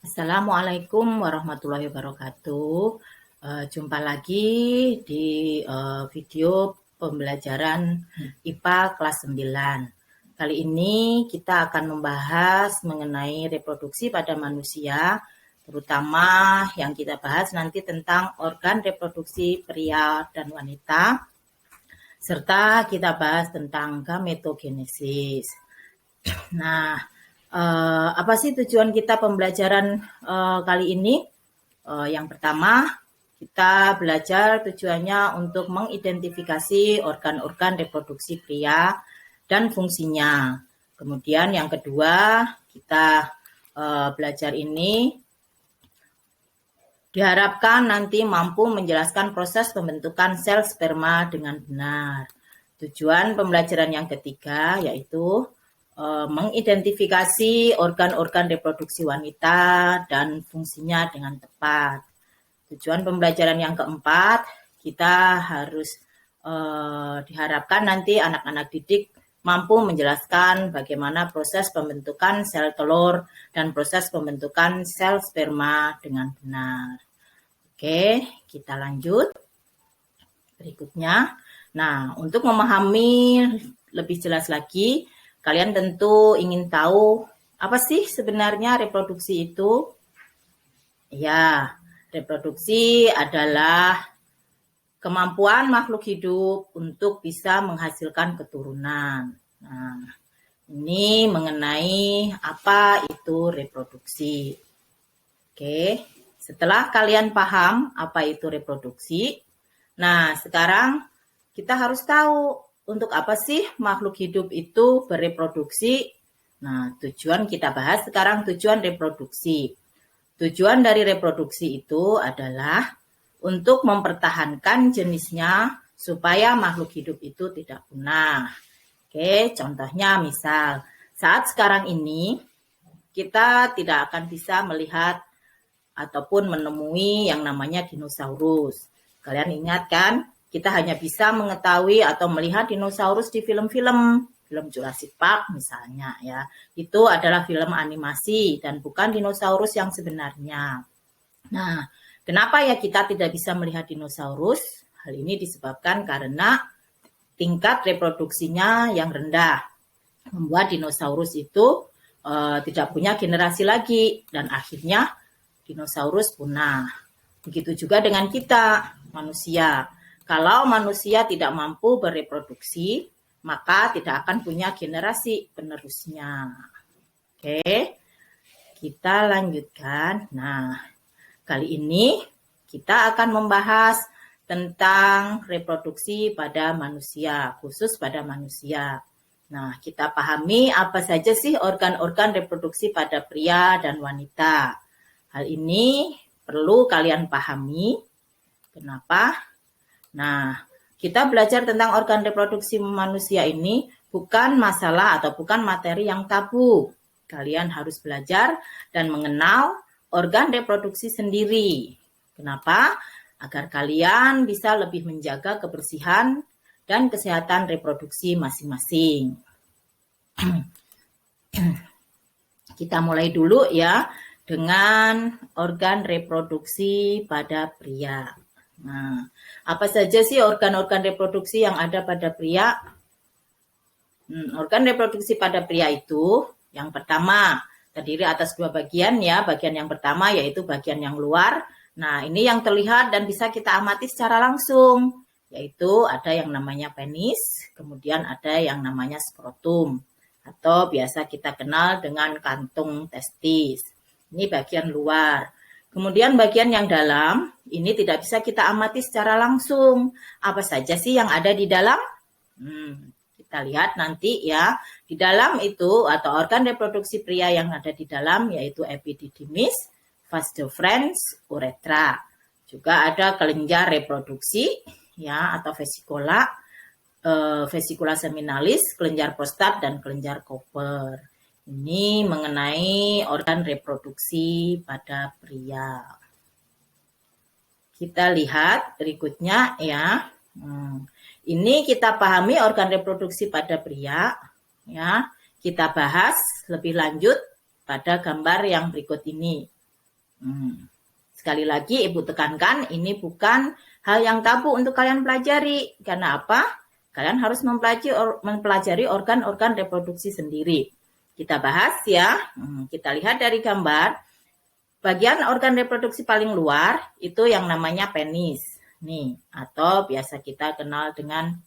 Assalamualaikum warahmatullahi wabarakatuh. Jumpa lagi di video pembelajaran IPA kelas 9. Kali ini kita akan membahas mengenai reproduksi pada manusia, terutama yang kita bahas nanti tentang organ reproduksi pria dan wanita, serta kita bahas tentang gametogenesis. Nah, apa sih tujuan kita pembelajaran kali ini? Yang pertama, kita belajar tujuannya untuk mengidentifikasi organ-organ reproduksi pria dan fungsinya. Kemudian yang kedua, kita belajar ini diharapkan nanti mampu menjelaskan proses pembentukan sel sperma dengan benar. Tujuan pembelajaran yang ketiga yaitu mengidentifikasi organ-organ reproduksi wanita dan fungsinya dengan tepat. Tujuan pembelajaran yang keempat, kita harus diharapkan nanti anak-anak didik mampu menjelaskan bagaimana proses pembentukan sel telur dan proses pembentukan sel sperma dengan benar. Oke, kita lanjut. Berikutnya, nah untuk memahami lebih jelas lagi, kalian tentu ingin tahu apa sih sebenarnya reproduksi itu? Ya, reproduksi adalah kemampuan makhluk hidup untuk bisa menghasilkan keturunan. Nah, ini mengenai apa itu reproduksi. Oke, setelah kalian paham apa itu reproduksi, nah sekarang kita harus tahu untuk apa sih makhluk hidup itu bereproduksi. Nah, tujuan kita bahas sekarang tujuan reproduksi. Tujuan dari reproduksi itu adalah untuk mempertahankan jenisnya supaya makhluk hidup itu tidak punah. Oke, contohnya misal saat sekarang ini kita tidak akan bisa melihat ataupun menemui yang namanya dinosaurus. Kalian ingat kan? Kita hanya bisa mengetahui atau melihat dinosaurus di film-film Jurassic Park misalnya ya. Itu adalah film animasi dan bukan dinosaurus yang sebenarnya. Nah, kenapa ya kita tidak bisa melihat dinosaurus? Hal ini disebabkan karena tingkat reproduksinya yang rendah. Membuat dinosaurus itu tidak punya generasi lagi dan akhirnya dinosaurus punah. Begitu juga dengan kita, manusia. Kalau manusia tidak mampu bereproduksi, maka tidak akan punya generasi penerusnya. Oke, kita lanjutkan. Nah, kali ini kita akan membahas tentang reproduksi pada manusia, khusus pada manusia. Nah, kita pahami apa saja sih organ-organ reproduksi pada pria dan wanita. Hal ini perlu kalian pahami. Kenapa? Nah, kita belajar tentang organ reproduksi manusia ini bukan masalah atau bukan materi yang tabu. Kalian harus belajar dan mengenal organ reproduksi sendiri. Kenapa? Agar kalian bisa lebih menjaga kebersihan dan kesehatan reproduksi masing-masing. Kita mulai dulu ya dengan organ reproduksi pada pria. Nah, apa saja sih organ-organ reproduksi yang ada pada pria? Organ reproduksi pada pria itu yang pertama terdiri atas dua bagian ya. Bagian yang pertama yaitu bagian yang luar. Nah, ini yang terlihat dan bisa kita amati secara langsung, yaitu ada yang namanya penis, kemudian ada yang namanya skrotum, atau biasa kita kenal dengan kantung testis. Ini bagian luar. Kemudian bagian yang dalam, ini tidak bisa kita amati secara langsung. Apa saja sih yang ada di dalam? Kita lihat nanti ya. Di dalam itu atau organ reproduksi pria yang ada di dalam yaitu epididymis, vas deferens, uretra. Juga ada kelenjar reproduksi ya atau vesikula, vesikula seminalis, kelenjar prostat dan kelenjar Cooper. Ini mengenai organ reproduksi pada pria. Kita lihat berikutnya ya. Ini kita pahami organ reproduksi pada pria ya. Kita bahas lebih lanjut pada gambar yang berikut ini. Sekali lagi Ibu tekankan, ini bukan hal yang tabu untuk kalian pelajari. Karena apa? Kalian harus mempelajari organ-organ reproduksi sendiri. Kita bahas ya. Kita lihat dari gambar. Bagian organ reproduksi paling luar itu yang namanya penis. Nih, atau biasa kita kenal dengan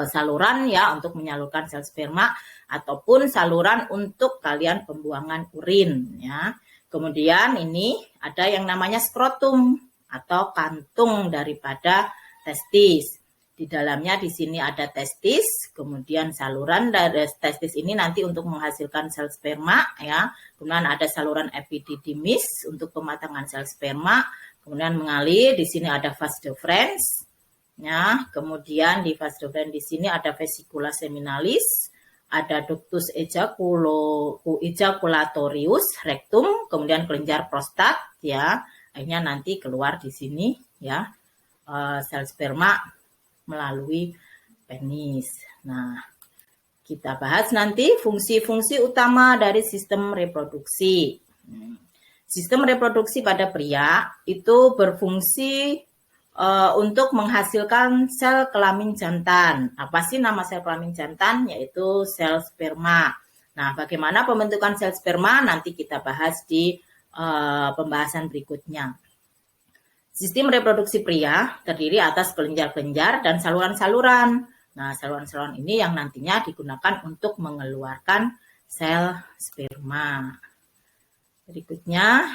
saluran ya untuk menyalurkan sel sperma ataupun saluran untuk kalian pembuangan urin ya. Kemudian ini ada yang namanya skrotum atau kantung daripada testis. Di dalamnya di sini ada testis, kemudian saluran dari testis ini nanti untuk menghasilkan sel sperma ya. Kemudian ada saluran epididymis untuk pematangan sel sperma, kemudian mengalir. Di sini ada vas deferens. Ya, kemudian di vas deferens di sini ada vesicula seminalis, ada ductus ejaculatorius rectum, kemudian kelenjar prostat ya. Akhirnya nanti keluar di sini ya sel sperma melalui penis. Nah, kita bahas nanti fungsi-fungsi utama dari sistem reproduksi. Sistem reproduksi pada pria itu berfungsi untuk menghasilkan sel kelamin jantan. Apa sih nama sel kelamin jantan? Yaitu sel sperma. Nah, bagaimana pembentukan sel sperma? Nanti kita bahas di pembahasan berikutnya. Sistem reproduksi pria terdiri atas kelenjar-kelenjar dan saluran-saluran. Nah, saluran-saluran ini yang nantinya digunakan untuk mengeluarkan sel sperma. Berikutnya,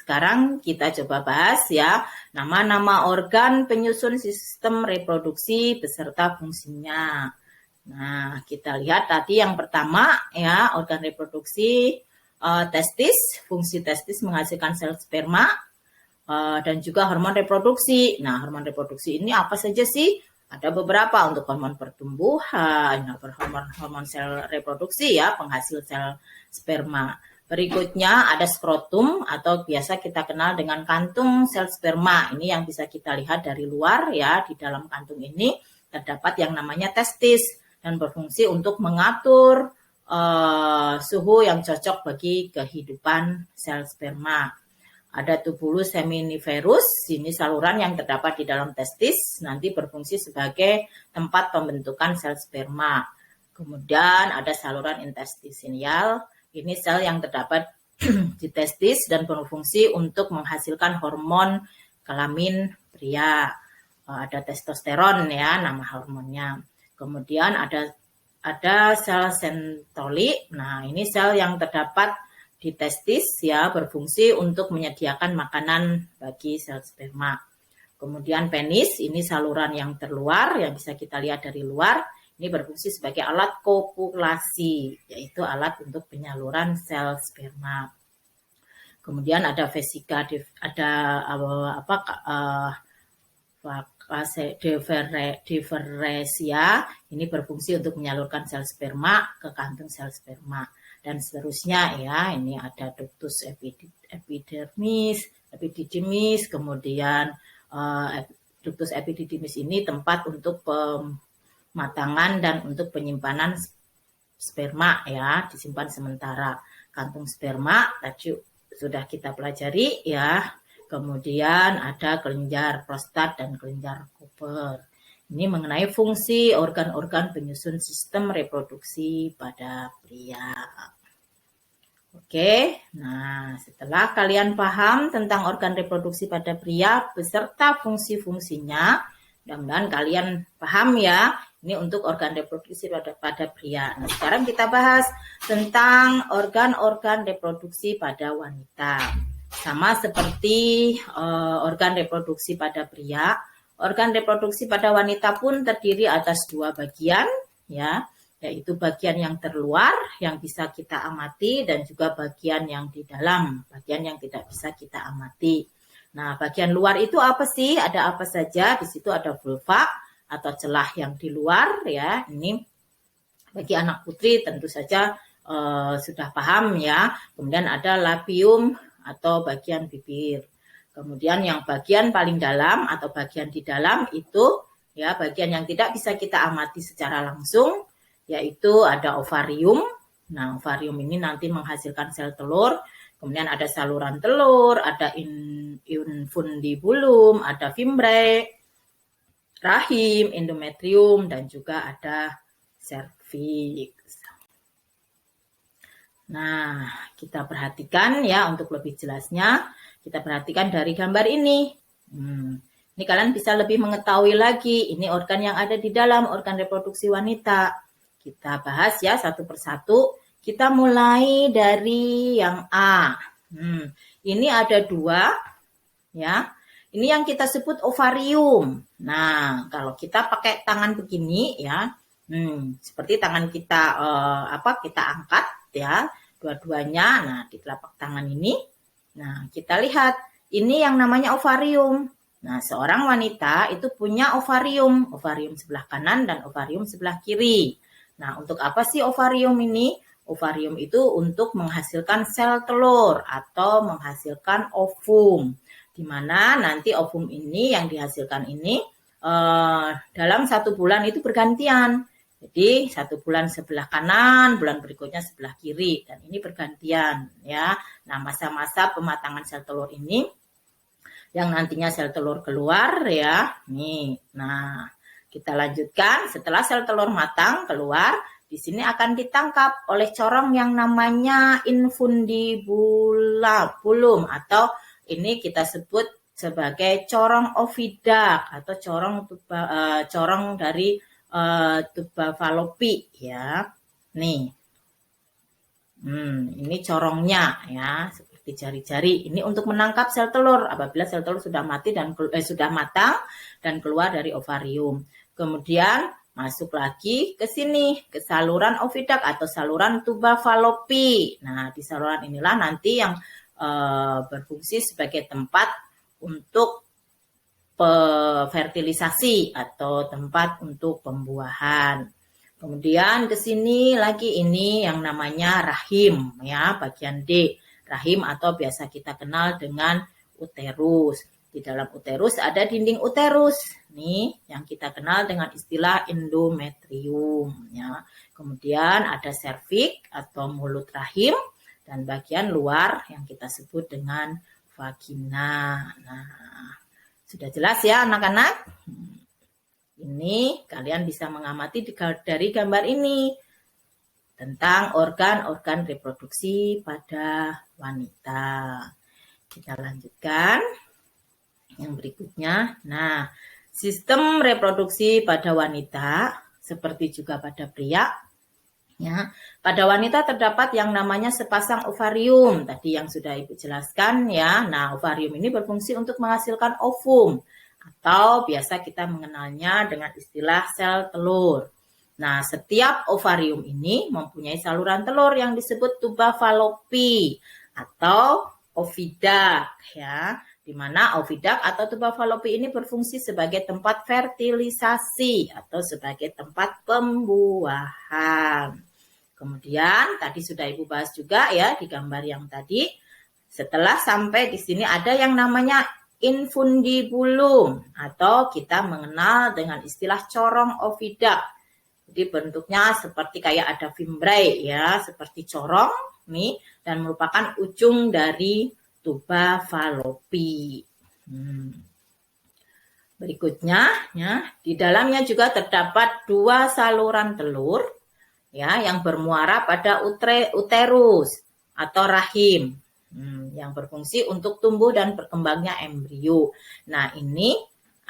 sekarang kita coba bahas ya nama-nama organ penyusun sistem reproduksi beserta fungsinya. Nah, kita lihat tadi yang pertama ya organ reproduksi testis, fungsi testis menghasilkan sel sperma dan juga hormon reproduksi. Nah, hormon reproduksi ini apa saja sih? Ada beberapa untuk hormon pertumbuhan, hormon sel reproduksi ya, penghasil sel sperma. Berikutnya ada skrotum atau biasa kita kenal dengan kantung sel sperma. Ini yang bisa kita lihat dari luar ya. Di dalam kantung ini terdapat yang namanya testis dan berfungsi untuk mengatur suhu yang cocok bagi kehidupan sel sperma. Ada tubulus seminiferus, ini saluran yang terdapat di dalam testis, nanti berfungsi sebagai tempat pembentukan sel sperma. Kemudian ada saluran interstisial, ini sel yang terdapat di testis dan berfungsi untuk menghasilkan hormon kelamin pria. Ada testosteron ya, nama hormonnya. Kemudian ada sel sentoli, nah ini sel yang terdapat di testis ya berfungsi untuk menyediakan makanan bagi sel sperma. Kemudian penis ini saluran yang terluar yang bisa kita lihat dari luar. Ini berfungsi sebagai alat kopulasi, yaitu alat untuk penyaluran sel sperma. Kemudian ada vesika, diferesia, ini berfungsi untuk menyalurkan sel sperma ke kantung sel sperma. Dan seterusnya ya, ini ada ductus epididymis, kemudian ductus epididymis ini tempat untuk pematangan dan untuk penyimpanan sperma ya, disimpan sementara. Kantung sperma tadi sudah kita pelajari ya. Kemudian ada kelenjar prostat dan kelenjar Cooper. Ini mengenai fungsi organ-organ penyusun sistem reproduksi pada pria. Oke, nah setelah kalian paham tentang organ reproduksi pada pria beserta fungsi-fungsinya, mudah-mudahan kalian paham ya, ini untuk organ reproduksi pada pria. Nah, sekarang kita bahas tentang organ-organ reproduksi pada wanita. Sama seperti organ reproduksi pada pria, organ reproduksi pada wanita pun terdiri atas dua bagian, ya, yaitu bagian yang terluar yang bisa kita amati dan juga bagian yang di dalam, bagian yang tidak bisa kita amati. Nah, bagian luar itu apa sih? Ada apa saja? Di situ ada vulva atau celah yang di luar, ya. Ini bagi anak putri tentu saja sudah paham ya. Kemudian ada labium atau bagian bibir. Kemudian yang bagian paling dalam atau bagian di dalam itu ya bagian yang tidak bisa kita amati secara langsung, yaitu ada ovarium. Nah, ovarium ini nanti menghasilkan sel telur. Kemudian ada saluran telur, ada infundibulum, ada fimbriae, rahim, endometrium, dan juga ada serviks. Nah, kita perhatikan ya untuk lebih jelasnya, kita perhatikan dari gambar ini. Ini kalian bisa lebih mengetahui lagi, ini organ yang ada di dalam organ reproduksi wanita. Kita bahas ya satu persatu. Kita mulai dari yang A. Ini ada 2 ya. Ini yang kita sebut ovarium. Nah, kalau kita pakai tangan begini ya, seperti tangan kita kita angkat ya, dua-duanya. Nah, di telapak tangan ini, nah kita lihat ini yang namanya ovarium. Nah, seorang wanita itu punya ovarium sebelah kanan dan ovarium sebelah kiri. Nah, untuk apa sih ovarium ini? Ovarium itu untuk menghasilkan sel telur atau menghasilkan ovum. Di mana nanti ovum ini yang dihasilkan ini dalam 1 bulan itu bergantian. Jadi 1 bulan sebelah kanan, bulan berikutnya sebelah kiri, dan ini bergantian ya. Nah, masa-masa pematangan sel telur ini yang nantinya sel telur keluar ya. Nih. Nah, kita lanjutkan. Setelah sel telur matang keluar, di sini akan ditangkap oleh corong yang namanya infundibulum atau ini kita sebut sebagai corong ovidak atau corong dari tuba falopi ya. Nih. Ini corongnya ya, seperti jari-jari. Ini untuk menangkap sel telur apabila sel telur sudah mati dan sudah matang dan keluar dari ovarium. Kemudian masuk lagi ke sini, ke saluran ovidak atau saluran tuba falopi. Nah, di saluran inilah nanti yang berfungsi sebagai tempat untuk fertilisasi atau tempat untuk pembuahan. Kemudian ke sini lagi ini yang namanya rahim ya, bagian D. Rahim atau biasa kita kenal dengan uterus. Di dalam uterus ada dinding uterus. Nih yang kita kenal dengan istilah endometrium ya. Kemudian ada serviks atau mulut rahim dan bagian luar yang kita sebut dengan vagina. Nah, sudah jelas ya anak-anak? Ini kalian bisa mengamati dari gambar ini tentang organ-organ reproduksi pada wanita. Kita lanjutkan yang berikutnya. Nah, sistem reproduksi pada wanita seperti juga pada pria. Ya, pada wanita terdapat yang namanya sepasang ovarium, tadi yang sudah Ibu jelaskan ya. Nah, ovarium ini berfungsi untuk menghasilkan ovum atau biasa kita mengenalnya dengan istilah sel telur. Nah, setiap ovarium ini mempunyai saluran telur yang disebut tuba falopi atau ovidak ya. Di mana ovidak atau tuba falopi ini berfungsi sebagai tempat fertilisasi atau sebagai tempat pembuahan. Kemudian tadi sudah Ibu bahas juga ya di gambar yang tadi. Setelah sampai di sini ada yang namanya infundibulum atau kita mengenal dengan istilah corong ovidak. Jadi bentuknya seperti kayak ada fimbriae ya, seperti corong nih dan merupakan ujung dari tuba falopi. Berikutnya ya, di dalamnya juga terdapat 2 saluran telur ya yang bermuara pada uterus atau rahim yang berfungsi untuk tumbuh dan berkembangnya embrio. Nah, ini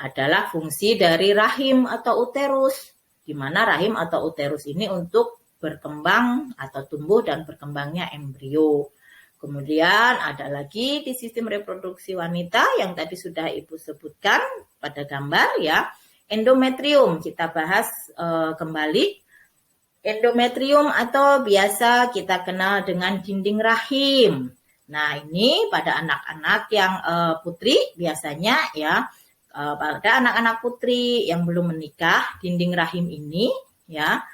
adalah fungsi dari rahim atau uterus, di mana rahim atau uterus ini untuk berkembang atau tumbuh dan berkembangnya embrio. Kemudian ada lagi di sistem reproduksi wanita yang tadi sudah Ibu sebutkan pada gambar ya, endometrium. Kita bahas kembali. Endometrium atau biasa kita kenal dengan dinding rahim. Nah, ini pada anak-anak yang putri biasanya ya, pada anak-anak putri yang belum menikah, dinding rahim ini ya,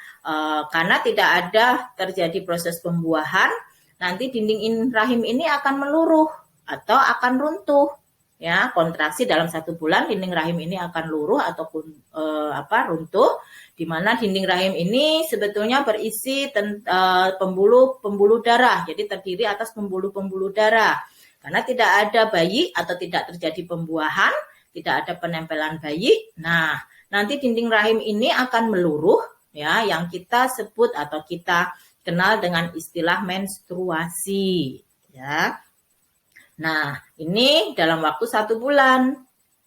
karena tidak ada terjadi proses pembuahan, nanti dinding rahim ini akan meluruh atau akan runtuh. ya, kontraksi dalam 1 bulan dinding rahim ini akan luruh ataupun runtuh, di mana dinding rahim ini sebetulnya berisi pembuluh darah, jadi terdiri atas pembuluh darah. Karena tidak ada bayi atau tidak terjadi pembuahan, tidak ada penempelan bayi. Nah, nanti dinding rahim ini akan meluruh, ya, yang kita sebut atau kita kenal dengan istilah menstruasi, ya. Nah, ini dalam waktu 1 bulan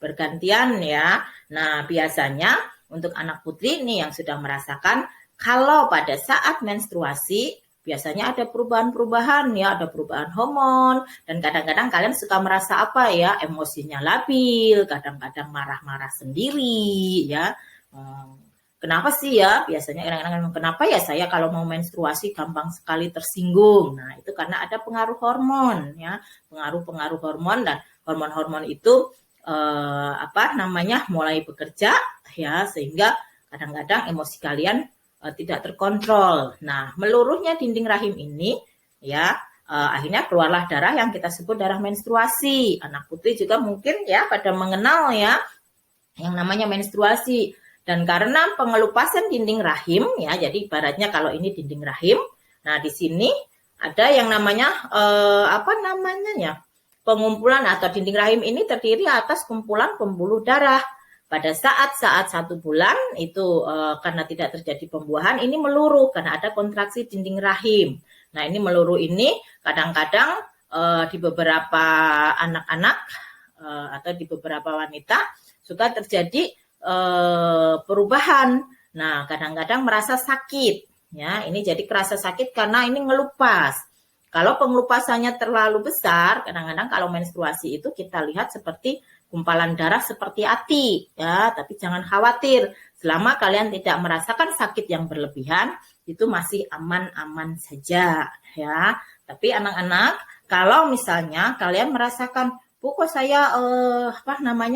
bergantian, ya. Nah, biasanya untuk anak putri ini yang sudah merasakan kalau pada saat menstruasi biasanya ada perubahan-perubahan, ya, ada perubahan hormon, dan kadang-kadang kalian suka merasa apa, ya, emosinya labil, kadang-kadang marah-marah sendiri, ya. Kenapa sih, ya? Biasanya kadang-kadang kenapa ya saya kalau mau menstruasi gampang sekali tersinggung. Nah, itu karena ada pengaruh hormon, ya. Pengaruh hormon, dan hormon-hormon itu mulai bekerja, ya, sehingga kadang-kadang emosi kalian tidak terkontrol. Nah, meluruhnya dinding rahim ini, ya, akhirnya keluarlah darah yang kita sebut darah menstruasi. Anak putri juga mungkin, ya, pada mengenal, ya, yang namanya menstruasi. Dan karena pengelupasan dinding rahim, ya, jadi ibaratnya kalau ini dinding rahim, nah di sini ada yang namanya pengumpulan atau dinding rahim ini terdiri atas kumpulan pembuluh darah. Pada saat 1 bulan itu karena tidak terjadi pembuahan, ini meluruh karena ada kontraksi dinding rahim. Nah, ini meluruh ini kadang-kadang di beberapa anak-anak atau di beberapa wanita suka terjadi perubahan. Nah, kadang-kadang merasa sakit, ya. Ini jadi kerasa sakit karena ini ngelupas. Kalau pengelupasannya terlalu besar, kadang-kadang kalau menstruasi itu kita lihat seperti gumpalan darah seperti ati, ya. Tapi jangan khawatir, selama kalian tidak merasakan sakit yang berlebihan, itu masih aman-aman saja, ya. Tapi anak-anak, kalau misalnya kalian merasakan, Bu, kok saya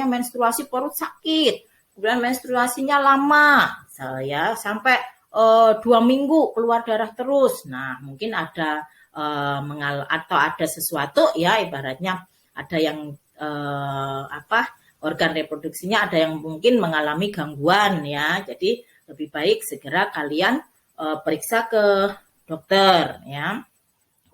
menstruasi perut sakit, kemudian menstruasinya lama, saya sampai 2 minggu keluar darah terus. Nah, mungkin ada atau ada sesuatu, ya, ibaratnya ada yang organ reproduksinya ada yang mungkin mengalami gangguan, ya. Jadi lebih baik segera kalian periksa ke dokter, ya.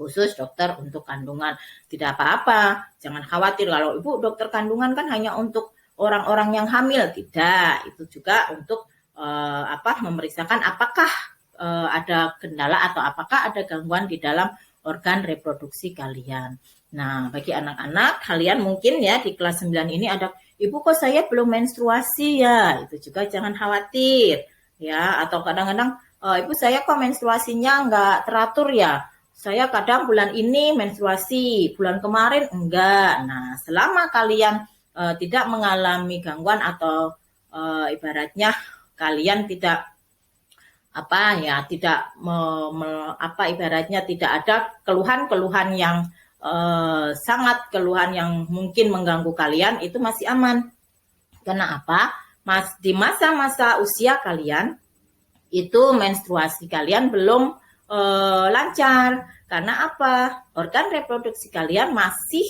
Khusus dokter untuk kandungan. Tidak apa-apa, jangan khawatir kalau Ibu dokter kandungan kan hanya untuk orang-orang yang hamil, tidak. Itu juga untuk memeriksakan apakah ada kendala atau apakah ada gangguan di dalam organ reproduksi kalian. Nah, bagi anak-anak kalian mungkin, ya, di kelas 9 ini ada, Ibu kok saya belum menstruasi, ya. Itu juga jangan khawatir, ya. Atau kadang-kadang Ibu saya kok menstruasinya nggak teratur, ya. Saya kadang bulan ini menstruasi, bulan kemarin enggak. Nah, selama kalian tidak mengalami gangguan atau ibaratnya kalian tidak ibaratnya tidak ada keluhan-keluhan yang keluhan yang mungkin mengganggu kalian, itu masih aman. Kenapa? Di masa-masa usia kalian itu menstruasi kalian belum lancar. Karena apa? Organ reproduksi kalian masih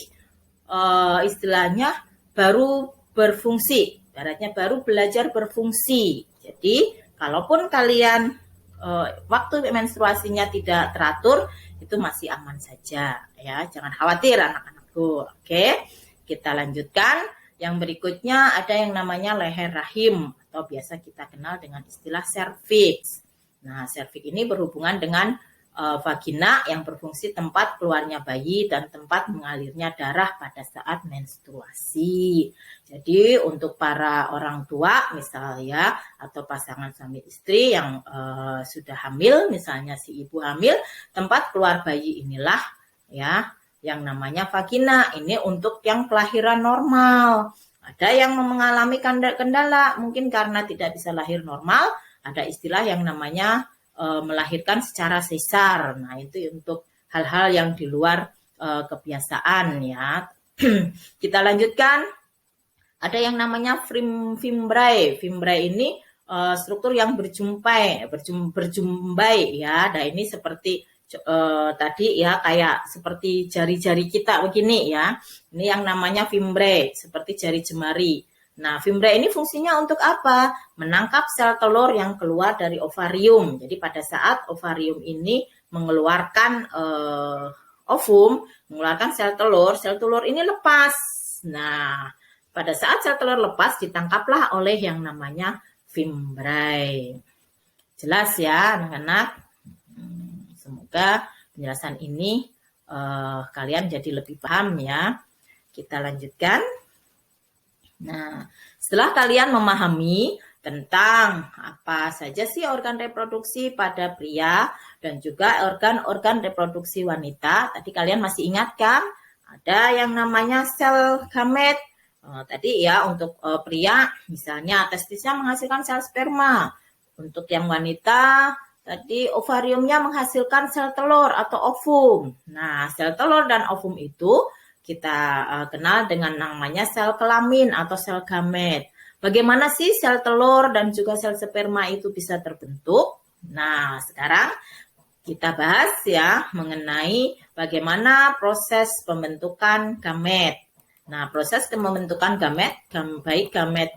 istilahnya baru berfungsi, ibaratnya baru belajar berfungsi. Jadi, kalaupun kalian waktu menstruasinya tidak teratur, itu masih aman saja, ya. Jangan khawatir anak-anakku. Oke, kita lanjutkan. Yang berikutnya ada yang namanya leher rahim atau biasa kita kenal dengan istilah serviks. Nah, serviks ini berhubungan dengan vagina yang berfungsi tempat keluarnya bayi dan tempat mengalirnya darah pada saat menstruasi. Jadi untuk para orang tua misalnya atau pasangan suami istri yang sudah hamil, misalnya si ibu hamil, tempat keluar bayi inilah, ya, yang namanya vagina. Ini untuk yang kelahiran normal. Ada yang mengalami kendala mungkin karena tidak bisa lahir normal, ada istilah yang namanya melahirkan secara sesar. Nah, itu untuk hal-hal yang di luar kebiasaan, ya. Kita lanjutkan. Ada yang namanya fimbriae. Fimbriae ini struktur yang berjumbai, ya. Nah, ini seperti tadi ya kayak seperti jari-jari kita begini ya. Ini yang namanya fimbre, seperti jari jemari. Nah, fimbre ini fungsinya untuk apa? Menangkap sel telur yang keluar dari ovarium. Jadi pada saat ovarium ini mengeluarkan ovum, mengeluarkan sel telur ini lepas. Nah, pada saat sel telur lepas ditangkaplah oleh yang namanya fimbre. Jelas ya anak-anak? Semoga penjelasan ini kalian jadi lebih paham ya. Kita lanjutkan. Nah, setelah kalian memahami tentang apa saja sih organ reproduksi pada pria dan juga organ-organ reproduksi wanita, tadi kalian masih ingat kan? Ada yang namanya sel gamet. Tadi ya untuk pria misalnya testisnya menghasilkan sel sperma. Untuk yang wanita tadi ovariumnya menghasilkan sel telur atau ovum. Nah, sel telur dan ovum itu kita kenal dengan namanya sel kelamin atau sel gamet. Bagaimana sih sel telur dan juga sel sperma itu bisa terbentuk? Nah, sekarang kita bahas ya mengenai bagaimana proses pembentukan gamet. Nah, proses pembentukan gamet, baik gamet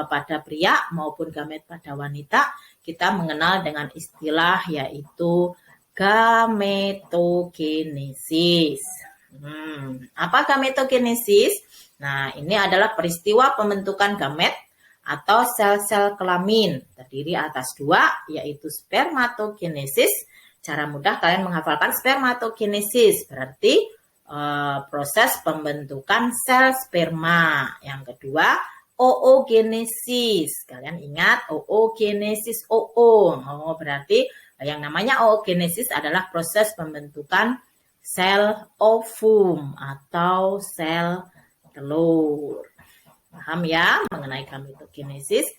pada pria maupun gamet pada wanita, kita mengenal dengan istilah yaitu gametogenesis. Apa gametogenesis? Nah, ini adalah peristiwa pembentukan gamet atau sel-sel kelamin. Terdiri atas dua, yaitu spermatogenesis. Cara mudah kalian menghafalkan spermatogenesis, berarti proses pembentukan sel sperma. Yang kedua, oogenesis. Kalian ingat oogenesis Oh, berarti yang namanya oogenesis adalah proses pembentukan sel ovum atau sel telur. Paham ya mengenai gametogenesis?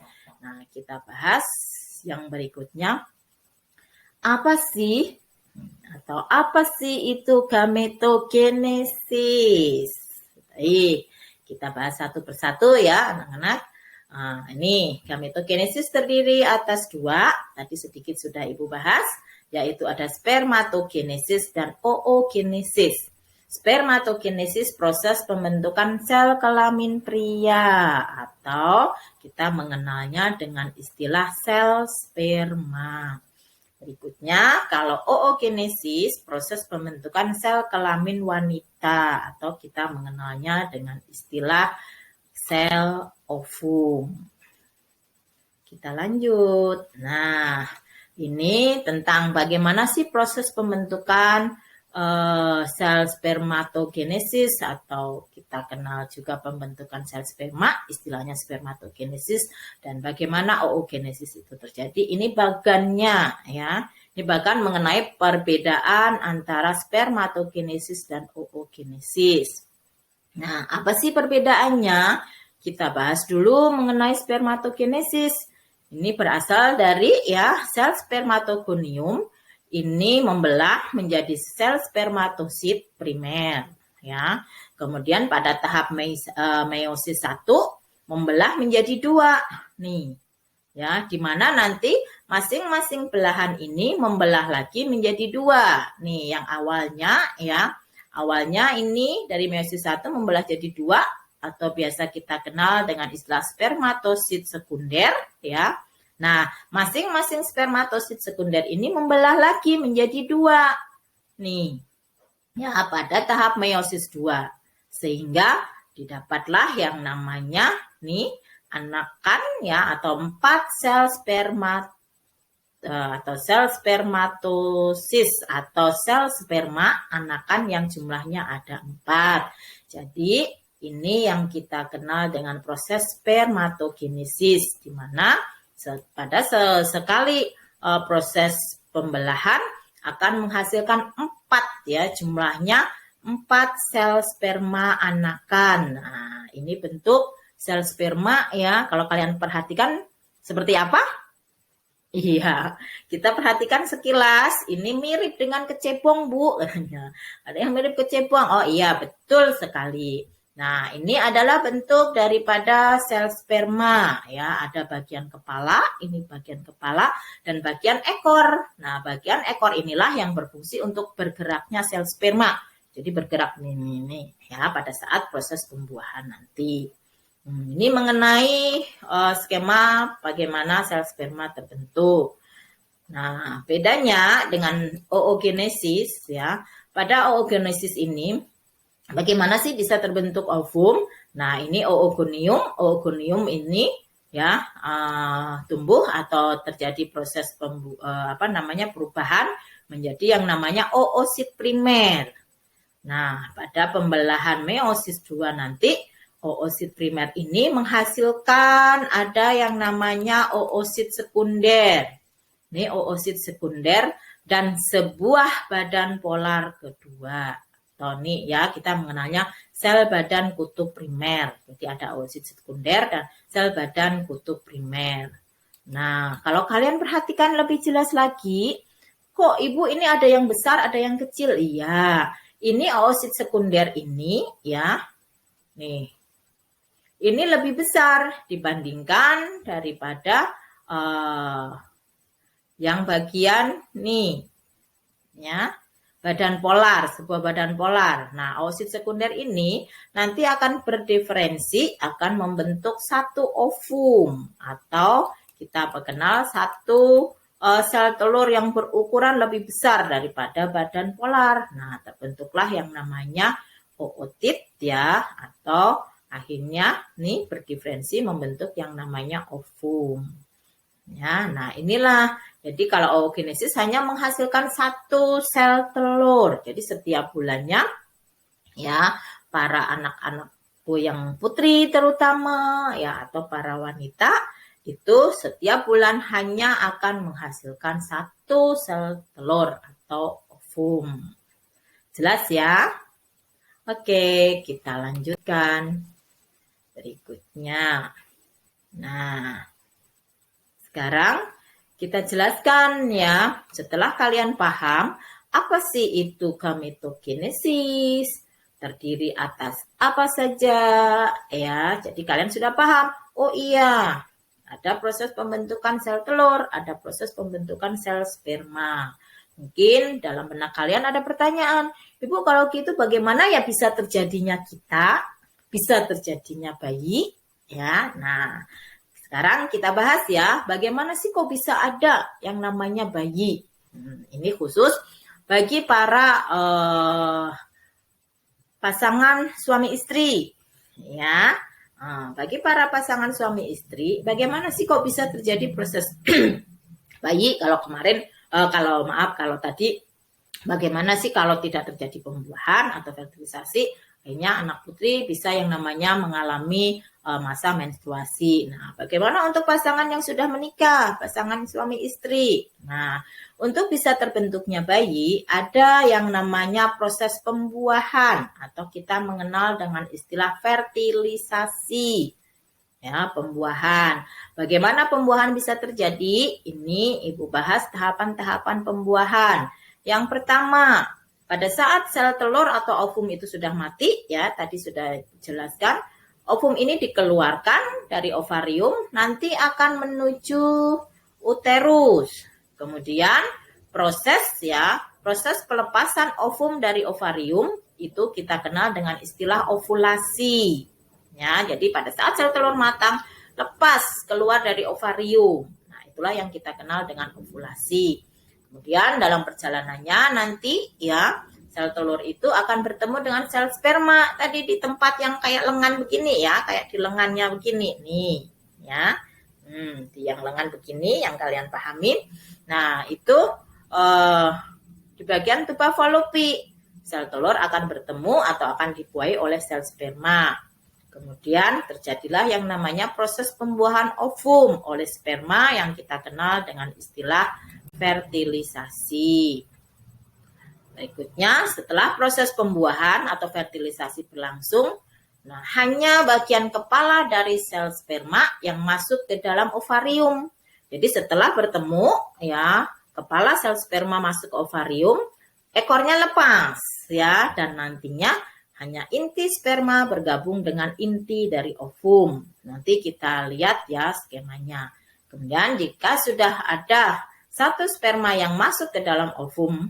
Nah, kita bahas yang berikutnya. Apa sih itu gametogenesis? Baik, kita bahas satu persatu ya anak-anak. Ini gametogenesis terdiri atas dua, tadi sedikit sudah Ibu bahas, yaitu ada spermatogenesis dan oogenesis. Spermatogenesis proses pembentukan sel kelamin pria atau kita mengenalnya dengan istilah sel sperma. Berikutnya, kalau oogenesis proses pembentukan sel kelamin wanita atau kita mengenalnya dengan istilah sel ovum. Kita lanjut. Nah, ini tentang bagaimana sih proses pembentukan sel spermatogenesis atau kita kenal juga pembentukan sel sperma, istilahnya spermatogenesis, dan bagaimana oogenesis itu terjadi. Ini bagannya ya. Ini bagan mengenai perbedaan antara spermatogenesis dan oogenesis. Nah, apa sih perbedaannya? Kita bahas dulu mengenai spermatogenesis. Ini berasal dari ya sel spermatogonium. Ini membelah menjadi sel spermatosit primer ya. Kemudian pada tahap meiosis 1 membelah menjadi 2 nih. Ya, di mana nanti masing-masing belahan ini membelah lagi menjadi 2. Nih, yang awalnya ya. Awalnya ini dari meiosis 1 membelah jadi 2 atau biasa kita kenal dengan istilah spermatosit sekunder ya. Nah, masing-masing spermatosit sekunder ini membelah lagi menjadi 2. Nih, ya pada tahap meiosis 2. Sehingga didapatlah yang namanya nih anakan ya atau 4 sel sperma atau sel spermatosis atau sel sperma anakan yang jumlahnya ada 4. Jadi, ini yang kita kenal dengan proses spermatogenesis di mana pada sekali proses pembelahan akan menghasilkan 4 ya jumlahnya 4 sel sperma anakan. Nah, ini bentuk sel sperma ya. Kalau kalian perhatikan seperti apa? Iya, kita perhatikan sekilas. Ini mirip dengan kecebong, Bu. Ada yang mirip kecebong. Oh iya, betul sekali. Nah, ini adalah bentuk daripada sel sperma ya. Ada bagian kepala, ini bagian kepala dan bagian ekor. Nah, bagian ekor inilah yang berfungsi untuk bergeraknya sel sperma. Jadi bergerak ini ya pada saat proses pembuahan nanti. Ini mengenai skema bagaimana sel sperma terbentuk. Nah, bedanya dengan oogenesis ya. Pada oogenesis ini bagaimana sih bisa terbentuk ovum? Nah, ini oogonium. Oogonium ini ya tumbuh atau terjadi proses perubahan menjadi yang namanya oosit primer. Nah, pada pembelahan meiosis 2 nanti oosit primer ini menghasilkan ada yang namanya oosit sekunder. Ini oosit sekunder dan sebuah badan polar kedua. Toni ya, kita mengenalnya sel badan kutub primer. Jadi ada oosit sekunder dan sel badan kutub primer. Nah, kalau kalian perhatikan lebih jelas lagi, kok Ibu ini ada yang besar, ada yang kecil? Iya, ini oosit sekunder ini ya. Nih. Ini lebih besar dibandingkan daripada yang bagian nih. Ya. Badan polar, sebuah badan polar. Nah, oosit sekunder ini nanti akan berdiferensi, akan membentuk satu ovum atau kita kenal satu sel telur yang berukuran lebih besar daripada badan polar. Nah, terbentuklah yang namanya ootit ya, atau akhirnya nih berdiferensi membentuk yang namanya ovum. Ya, nah inilah. Jadi kalau oogenesis hanya menghasilkan satu sel telur. Jadi setiap bulannya ya para anak-anakku yang putri terutama ya atau para wanita itu setiap bulan hanya akan menghasilkan satu sel telur atau ovum. Jelas ya? Oke, kita lanjutkan berikutnya. Nah, sekarang kita jelaskan ya, setelah kalian paham apa sih itu gametogenesis, terdiri atas apa saja ya. Jadi kalian sudah paham, oh iya, ada proses pembentukan sel telur, ada proses pembentukan sel sperma. Mungkin dalam benak kalian ada pertanyaan, Ibu kalau gitu bagaimana ya bisa terjadinya kita, bisa terjadinya bayi ya. Nah, sekarang kita bahas ya, bagaimana sih kok bisa ada yang namanya bayi? Ini khusus bagi para pasangan suami istri, ya. Bagi para pasangan suami istri, bagaimana sih kok bisa terjadi proses bayi? Kalau kemarin, kalau tadi, bagaimana sih kalau tidak terjadi pembuahan atau fertilisasi? Akhirnya anak putri bisa yang namanya mengalami masa menstruasi. Nah, bagaimana untuk pasangan yang sudah menikah, pasangan suami istri? Nah, untuk bisa terbentuknya bayi, ada yang namanya proses pembuahan atau kita mengenal dengan istilah fertilisasi. Ya, pembuahan. Bagaimana pembuahan bisa terjadi? Ini Ibu bahas tahapan-tahapan pembuahan. Yang pertama, pada saat sel telur atau ovum itu sudah mati, ya tadi sudah jelaskan, ovum ini dikeluarkan dari ovarium, nanti akan menuju uterus. Kemudian proses pelepasan ovum dari ovarium itu kita kenal dengan istilah ovulasi. Ya, jadi pada saat sel telur matang lepas keluar dari ovarium. Nah, itulah yang kita kenal dengan ovulasi. Kemudian dalam perjalanannya nanti ya sel telur itu akan bertemu dengan sel sperma tadi di tempat yang kayak lengan begini ya, kayak di lengannya begini nih ya. Di yang lengan begini yang kalian pahami. Nah, itu di bagian tuba falopi sel telur akan bertemu atau akan dibuahi oleh sel sperma. Kemudian terjadilah yang namanya proses pembuahan ovum oleh sperma yang kita kenal dengan istilah fertilisasi. Berikutnya, setelah proses pembuahan atau fertilisasi berlangsung, nah hanya bagian kepala dari sel sperma yang masuk ke dalam ovarium. Jadi setelah bertemu, ya kepala sel sperma masuk ke ovarium, ekornya lepas, ya dan nantinya hanya inti sperma bergabung dengan inti dari ovum. Nanti kita lihat ya skemanya. Kemudian jika sudah ada satu sperma yang masuk ke dalam ovum,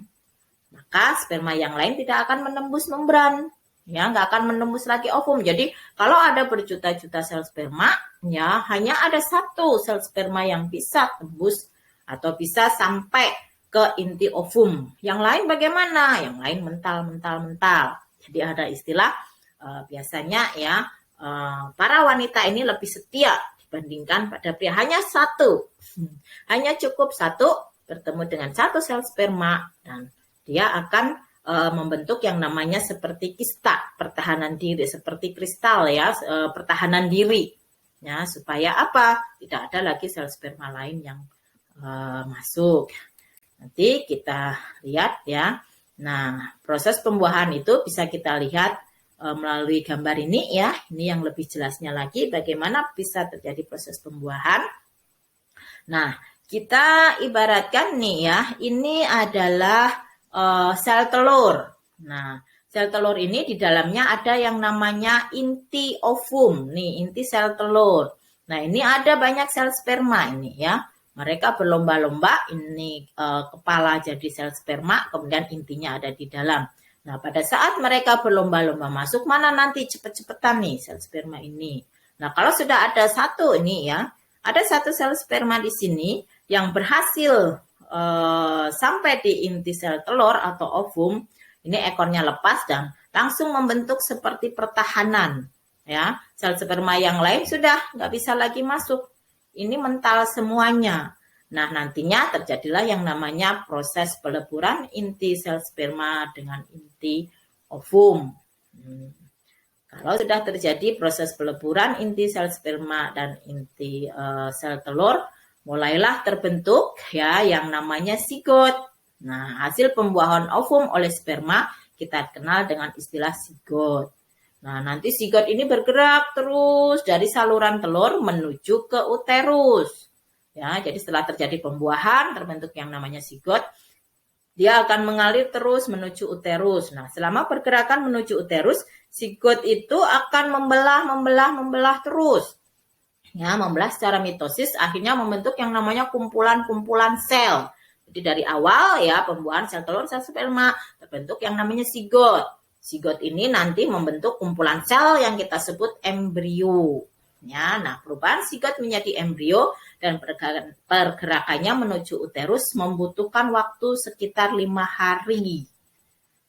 maka sperma yang lain tidak akan menembus membran. Ya, nggak akan menembus lagi ovum. Jadi kalau ada berjuta-juta sel sperma, ya hanya ada satu sel sperma yang bisa tembus atau bisa sampai ke inti ovum. Yang lain bagaimana? Yang lain mental. Jadi ada istilah biasanya ya para wanita ini lebih setia dibandingkan pada pria. Hanya cukup satu bertemu dengan satu sel sperma dan dia akan membentuk yang namanya seperti kista pertahanan diri, seperti kristal ya, pertahanan diri ya, supaya apa? Tidak ada lagi sel sperma lain yang masuk. Nanti kita lihat ya. Nah, proses pembuahan itu bisa kita lihat melalui gambar ini ya. Ini yang lebih jelasnya lagi bagaimana bisa terjadi proses pembuahan. Nah, kita ibaratkan nih ya, ini adalah sel telur. Nah, sel telur ini di dalamnya ada yang namanya inti ovum. Nih, inti sel telur. Nah, ini ada banyak sel sperma ini ya. Mereka berlomba-lomba, ini kepala jadi sel sperma, kemudian intinya ada di dalam. Nah, pada saat mereka berlomba-lomba masuk, mana nanti cepet-cepetan nih sel sperma ini. Nah, kalau sudah ada satu ini ya, ada satu sel sperma di sini yang berhasil sampai di inti sel telur atau ovum, ini ekornya lepas dan langsung membentuk seperti pertahanan. Ya, sel sperma yang lain sudah nggak bisa lagi masuk. Ini mental semuanya. Nah, nantinya terjadilah yang namanya proses peleburan inti sel sperma dengan inti ovum. Kalau sudah terjadi proses peleburan inti sel sperma dan inti sel telur, mulailah terbentuk ya yang namanya zigot. Nah, hasil pembuahan ovum oleh sperma kita kenal dengan istilah zigot. Nah, nanti zigot ini bergerak terus dari saluran telur menuju ke uterus. Ya, jadi setelah terjadi pembuahan terbentuk yang namanya zigot, dia akan mengalir terus menuju uterus. Nah, selama pergerakan menuju uterus, zigot itu akan membelah terus. Ya, membelah secara mitosis akhirnya membentuk yang namanya kumpulan-kumpulan sel. Jadi dari awal ya pembuahan sel telur, sel sperma terbentuk yang namanya zigot. Zigot ini nanti membentuk kumpulan sel yang kita sebut embrio. Ya, nah perubahan zigot menjadi embrio dan pergerakannya menuju uterus membutuhkan waktu sekitar 5 hari.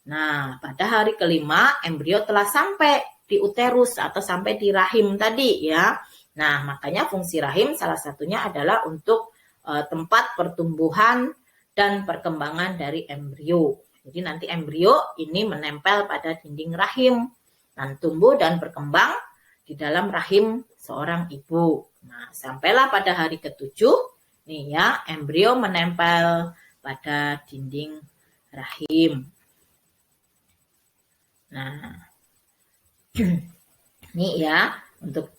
Nah, pada hari kelima embrio telah sampai di uterus atau sampai di rahim tadi ya. Nah, makanya fungsi rahim salah satunya adalah untuk tempat pertumbuhan dan perkembangan dari embrio. Jadi nanti embrio ini menempel pada dinding rahim dan tumbuh dan berkembang di dalam rahim seorang ibu. Nah, sampailah pada hari ke-7, nih ya, embrio menempel pada dinding rahim. Nah, ini ya, untuk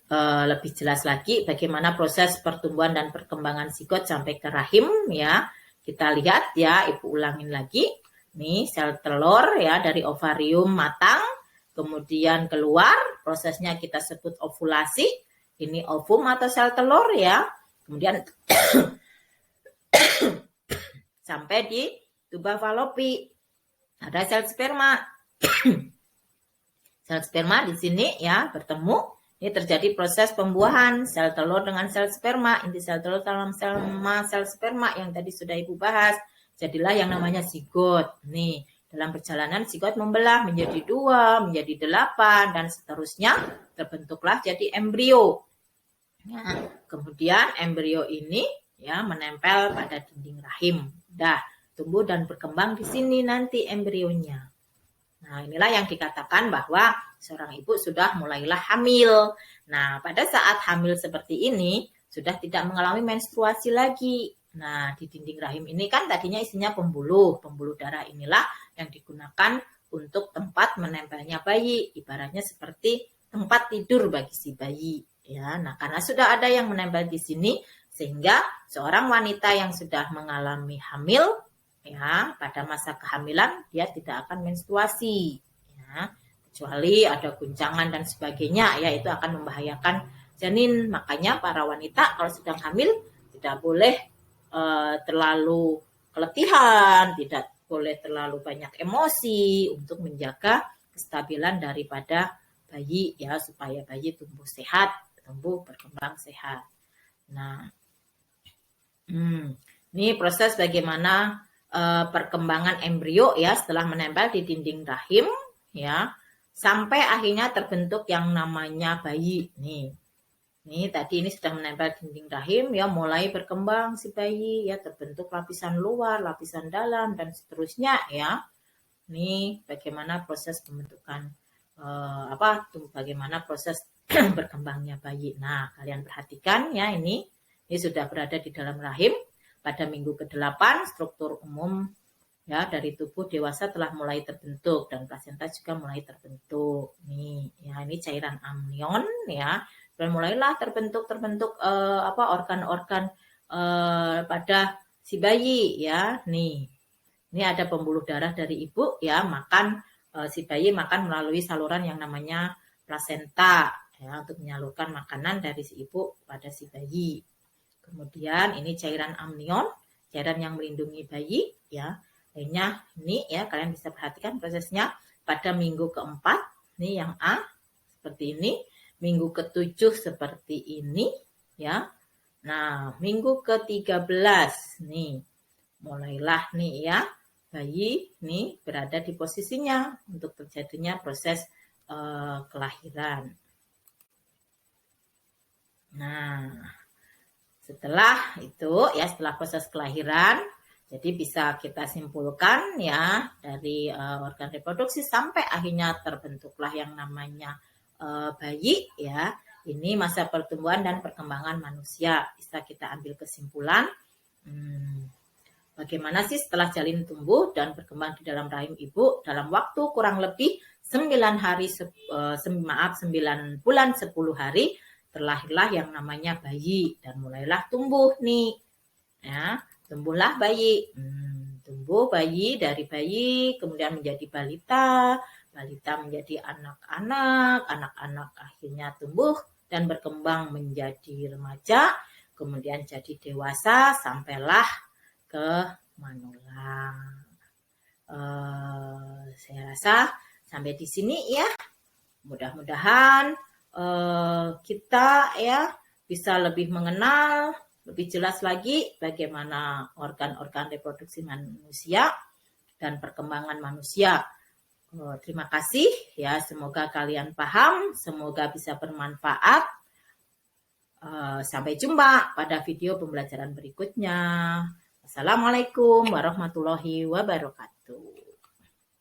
lebih jelas lagi bagaimana proses pertumbuhan dan perkembangan zigot sampai ke rahim ya. Kita lihat ya, ibu ulangin lagi. Nih sel telur ya dari ovarium matang, kemudian keluar, prosesnya kita sebut ovulasi. Ini ovum atau sel telur ya. Kemudian sampai di tuba falopi. Ada sel sperma. Sel sperma di sini ya bertemu. Ini terjadi proses pembuahan sel telur dengan sel sperma, inti sel telur dalam sel sperma yang tadi sudah Ibu bahas. Jadilah yang namanya zigot. Nih, dalam perjalanan zigot membelah menjadi 2, menjadi 8 dan seterusnya terbentuklah jadi embrio. Nah, kemudian embrio ini ya menempel pada dinding rahim. Dah, tumbuh dan berkembang di sini nanti embrionya. Nah, inilah yang dikatakan bahwa seorang ibu sudah mulailah hamil. Nah, pada saat hamil seperti ini, sudah tidak mengalami menstruasi lagi. Nah, di dinding rahim ini kan tadinya isinya pembuluh. Pembuluh darah inilah yang digunakan untuk tempat menempelnya bayi. Ibaratnya seperti tempat tidur bagi si bayi. Ya, nah karena sudah ada yang menempel di sini, sehingga seorang wanita yang sudah mengalami hamil, ya pada masa kehamilan dia tidak akan menstruasi, ya kecuali ada guncangan dan sebagainya, ya itu akan membahayakan janin. Makanya para wanita kalau sedang hamil tidak boleh terlalu keletihan, tidak boleh terlalu banyak emosi untuk menjaga kestabilan daripada bayi, ya, supaya bayi tumbuh sehat, tumbuh berkembang sehat. Nah, ini proses bagaimana perkembangan embrio, ya, setelah menempel di dinding rahim, ya, sampai akhirnya terbentuk yang namanya bayi. Nih tadi ini sudah menempel dinding rahim, ya, mulai berkembang si bayi, ya, terbentuk lapisan luar, lapisan dalam, dan seterusnya, ya. Ini bagaimana proses pembentukan bagaimana proses berkembangnya bayi. Nah, kalian perhatikan, ya, ini sudah berada di dalam rahim. Pada minggu ke-8 struktur umum, ya, dari tubuh dewasa telah mulai terbentuk dan plasenta juga mulai terbentuk. Nih, ya, ini cairan amnion, ya, dan mulailah terbentuk organ-organ pada si bayi, ya. Nih, ini ada pembuluh darah dari ibu, ya, si bayi makan melalui saluran yang namanya plasenta, ya, untuk menyalurkan makanan dari si ibu pada si bayi. Kemudian ini cairan amnion, cairan yang melindungi bayi, ya. Lainnya ini, ya, kalian bisa perhatikan prosesnya pada minggu ke-4, ini yang A seperti ini, minggu ke-7 seperti ini, ya. Nah, minggu ke-13 nih mulailah nih, ya, bayi nih berada di posisinya untuk terjadinya proses kelahiran. Nah, setelah itu, ya, setelah proses kelahiran, jadi bisa kita simpulkan, ya, dari organ reproduksi sampai akhirnya terbentuklah yang namanya bayi, ya. Ini masa pertumbuhan dan perkembangan manusia. Bisa kita ambil kesimpulan, bagaimana sih setelah janin tumbuh dan berkembang di dalam rahim ibu dalam waktu kurang lebih 9 bulan 10 hari, terlahirlah yang namanya bayi dan mulailah tumbuh nih, ya, tumbuhlah bayi. Tumbuh bayi, dari bayi kemudian menjadi balita, balita menjadi anak-anak, anak-anak akhirnya tumbuh dan berkembang menjadi remaja, kemudian jadi dewasa, sampailah ke manula. Saya rasa sampai di sini, ya. Mudah-mudahan kita, ya, bisa lebih mengenal lebih jelas lagi bagaimana organ-organ reproduksi manusia dan perkembangan manusia. Terima kasih, ya, semoga kalian paham, semoga bisa bermanfaat. Sampai jumpa pada video pembelajaran berikutnya. Assalamualaikum warahmatullahi wabarakatuh.